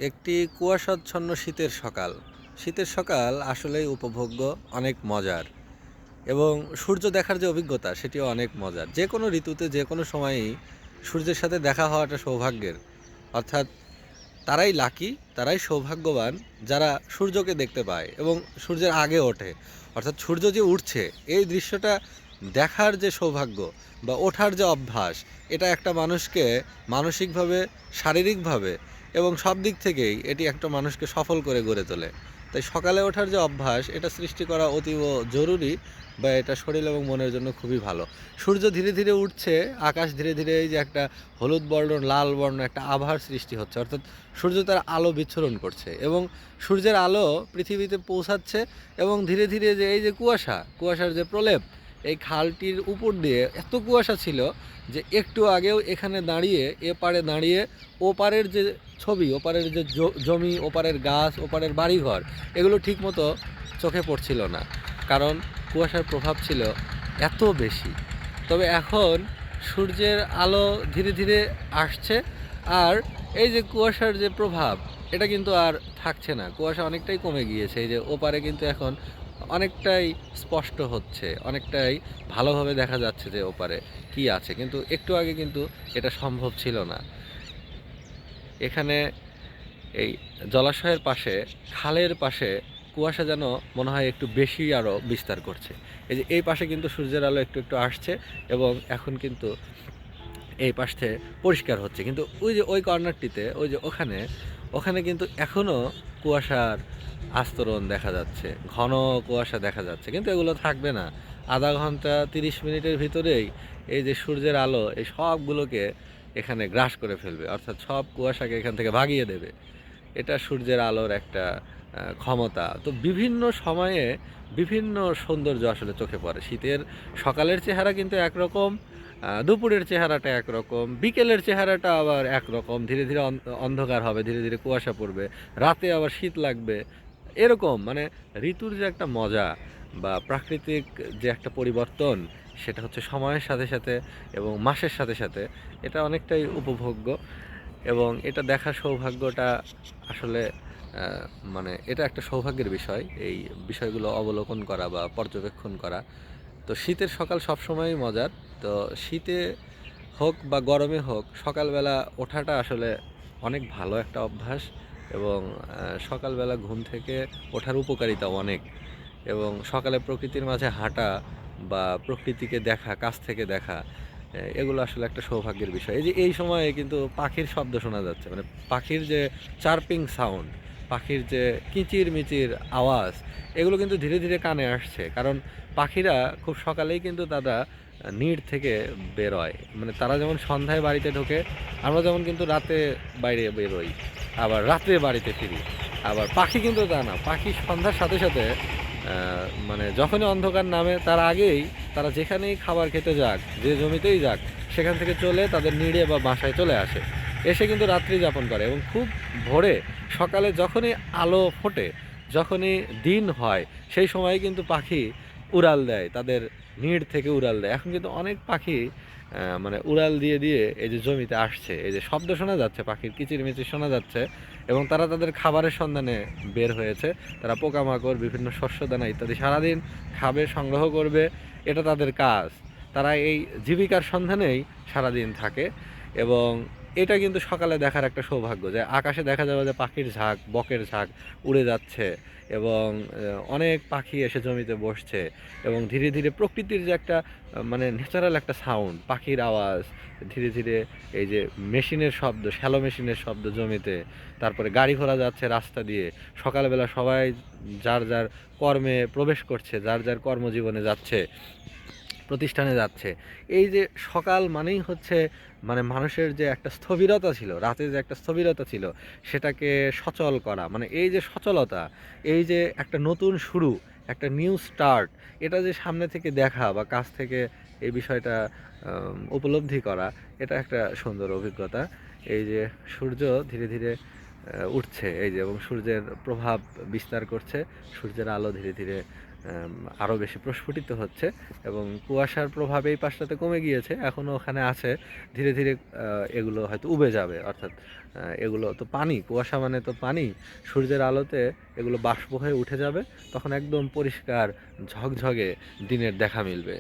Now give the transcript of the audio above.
একটি কুয়াশাচ্ছন্ন শীতের সকাল। শীতের সকাল আসলেই উপভোগ্য, অনেক মজার এবং সূর্য দেখার যে অভিজ্ঞতা সেটিও অনেক মজার। যে কোনো ঋতুতে যে কোনো সময়েই সূর্যের সাথে দেখা হওয়াটা সৌভাগ্যের। অর্থাৎ তারাই লাকি, তারাই সৌভাগ্যবান যারা সূর্যকে দেখতে পায় এবং সূর্যের আগে ওঠে। অর্থাৎ সূর্য যে উঠছে এই দৃশ্যটা দেখার যে সৌভাগ্য বা ওঠার যে অভ্যাস, এটা একটা মানুষকে মানসিকভাবে, শারীরিকভাবে এবং সব দিক থেকেই এটি একটা মানুষকে সফল করে গড়ে তোলে। তাই সকালে ওঠার যে অভ্যাস এটা সৃষ্টি করা অতীব জরুরি বা এটা শরীর এবং মনের জন্য খুবই ভালো। সূর্য ধীরে ধীরে উঠছে, আকাশ ধীরে ধীরে এই যে একটা হলুদ বর্ণ লাল বর্ণ একটা আভার সৃষ্টি হচ্ছে, অর্থাৎ সূর্য তার আলো বিচ্ছুরণ করছে এবং সূর্যের আলো পৃথিবীতে পৌঁছাচ্ছে এবং ধীরে ধীরে যে এই যে কুয়াশার যে প্রলেপ, এই খালটির উপর দিয়ে এত কুয়াশা ছিল যে একটু আগেও এখানে দাঁড়িয়ে এপারে দাঁড়িয়ে ওপারের যে ছবি, ওপারের যে জমি, ওপারের গাছ, ওপারের বাড়িঘর এগুলো ঠিকমতো চোখে পড়ছিল না, কারণ কুয়াশার প্রভাব ছিল এত বেশি। তবে এখন সূর্যের আলো ধীরে ধীরে আসছে আর এই যে কুয়াশার যে প্রভাব এটা কিন্তু আর থাকছে না, কুয়াশা অনেকটাই কমে গিয়েছে। এই যে ওপারে কিন্তু এখন অনেকটাই স্পষ্ট হচ্ছে, অনেকটাই ভালোভাবে দেখা যাচ্ছে যে ওপারে কি আছে, কিন্তু একটু আগে কিন্তু এটা সম্ভব ছিল না। এখানে এই জলাশয়ের পাশে, খালের পাশে কুয়াশা যেন মনে হয় একটু বেশি আরও বিস্তার করছে। এই যে এই পাশে কিন্তু সূর্যের আলো একটু একটু আসছে এবং এখন কিন্তু এই পাশ থেকে পরিষ্কার হচ্ছে, কিন্তু ওই যে ওই কর্নারটিতে ওই যে ওখানে ওখানে কিন্তু এখনও কুয়াশার আস্তরণ দেখা যাচ্ছে, ঘন কুয়াশা দেখা যাচ্ছে, কিন্তু এগুলো থাকবে না। আধা ঘন্টা 30 মিনিটের ভিতরেই এই যে সূর্যের আলো এই সবগুলোকে এখানে গ্রাস করে ফেলবে, অর্থাৎ সব কুয়াশাকে এখান থেকে ভাগিয়ে দেবে। এটা সূর্যের আলোর একটা ক্ষমতা। তো বিভিন্ন সময়ে বিভিন্ন সৌন্দর্য আসলে চোখে পড়ে। শীতের সকালের চেহারা কিন্তু একরকম, দুপুরের চেহারাটা একরকম, বিকেলের চেহারাটা আবার একরকম। ধীরে ধীরে অন্ধকার হবে, ধীরে ধীরে কুয়াশা পড়বে, রাতে আবার শীত লাগবে। এরকম মানে ঋতুর যে একটা মজা বা প্রাকৃতিক যে একটা পরিবর্তন, সেটা হচ্ছে সময়ের সাথে সাথে এবং মাসের সাথে সাথে এটা অনেকটাই উপভোগ্য এবং এটা দেখার সৌভাগ্যটা আসলে মানে এটা একটা সৌভাগ্যের বিষয়, এই বিষয়গুলো অবলোকন করা বা পর্যবেক্ষণ করা। তো শীতের সকাল সবসময়ই মজার। তো শীতে হোক বা গরমে হোক সকালবেলা ওঠাটা আসলে অনেক ভালো একটা অভ্যাস এবং সকালবেলা ঘুম থেকে ওঠার উপকারিতাও অনেক এবং সকালে প্রকৃতির মাঝে হাঁটা বা প্রকৃতিকে দেখা, কাছ থেকে দেখা, এগুলো আসলে একটা সৌভাগ্যের বিষয়। এই যে এই সময়ে কিন্তু পাখির শব্দ শোনা যাচ্ছে, মানে পাখির যে চার্পিং সাউন্ড, পাখির যে কিচিরমিচির আওয়াজ, এগুলো কিন্তু ধীরে ধীরে কানে আসছে, কারণ পাখিরা খুব সকালেই কিন্তু তারা নিড় থেকে বেরোয়। মানে তারা যেমন সন্ধ্যায় বাড়িতে ঢোকে, আমরা যেমন কিন্তু রাতে বাইরে বেরোই, আবার রাতে বাড়িতে ফিরি। আবার পাখি কিন্তু তা না, পাখি সন্ধ্যার সাথে সাথে মানে যখনই অন্ধকার নামে তার আগেই তারা যেখানেই খাবার খেতে যাক, যে জমিতেই যাক, সেখান থেকে চলে তাদের নিড়ে বা বাসায় চলে আসে, এসে কিন্তু রাত্রি যাপন করে এবং খুব ভোরে সকালে যখনই আলো ফোটে, যখনই দিন হয়, সেই সময় কিন্তু পাখি উড়াল দেয়, তাদের নিড় থেকে উড়াল দেয়। এখন কিন্তু অনেক পাখি মানে উড়াল দিয়ে দিয়ে এই যে জমিতে আসছে, এই যে শব্দ শোনা যাচ্ছে, পাখির কিচিরমিচির শোনা যাচ্ছে এবং তারা তাদের খাবারের সন্ধানে বের হয়েছে। তারা পোকামাকড়, বিভিন্ন শস্যদানা ইত্যাদি সারাদিন খাবে, সংগ্রহ করবে, এটা তাদের কাজ। তারা এই জীবিকার সন্ধানেই সারাদিন থাকে এবং এটা কিন্তু সকালে দেখার একটা সৌভাগ্য যে আকাশে দেখা যাবে যে পাখির ঝাঁক, বকের ঝাঁক উড়ে যাচ্ছে এবং অনেক পাখি এসে জমিতে বসছে এবং ধীরে ধীরে প্রকৃতির যে একটা মানে ন্যাচারাল একটা সাউন্ড, পাখির আওয়াজ, ধীরে ধীরে এই যে মেশিনের শব্দ, শ্যালো মেশিনের শব্দ জমিতে, তারপরে গাড়ি ঘোড়া যাচ্ছে রাস্তা দিয়ে, সকালবেলা সবাই যার যার কর্মে প্রবেশ করছে, যার যার কর্মজীবনে যাচ্ছে, প্রতিষ্ঠানে যাচ্ছে। এই যে সকাল মানেই হচ্ছে মানে মানুষের যে একটা স্থবিরতা ছিল, রাতে যে একটা স্থবিরতা ছিল, সেটাকে সচল করা, মানে এই যে সচলতা, এই যে একটা নতুন শুরু, একটা নিউ স্টার্ট, এটা যে সামনে থেকে দেখা বা কাছ থেকে এই বিষয়টা উপলব্ধি করা, এটা একটা সুন্দর অভিজ্ঞতা। এই যে সূর্য ধীরে ধীরে উঠছে এই যে এবং সূর্যের প্রভাব বিস্তার করছে, সূর্যের আলো ধীরে ধীরে আরও বেশি প্রস্ফুটিত হচ্ছে এবং কুয়াশার প্রভাবে এই পাশটাতে কমে গিয়েছে, এখনও ওখানে আছে। ধীরে ধীরে এগুলো হয়তো উবে যাবে, অর্থাৎ এগুলো তো পানি, কুয়াশা মানে তো পানি, সূর্যের আলোতে এগুলো বাষ্প হয়ে উঠে যাবে, তখন একদম পরিষ্কার ঝকঝকে দিনের দেখা মিলবে।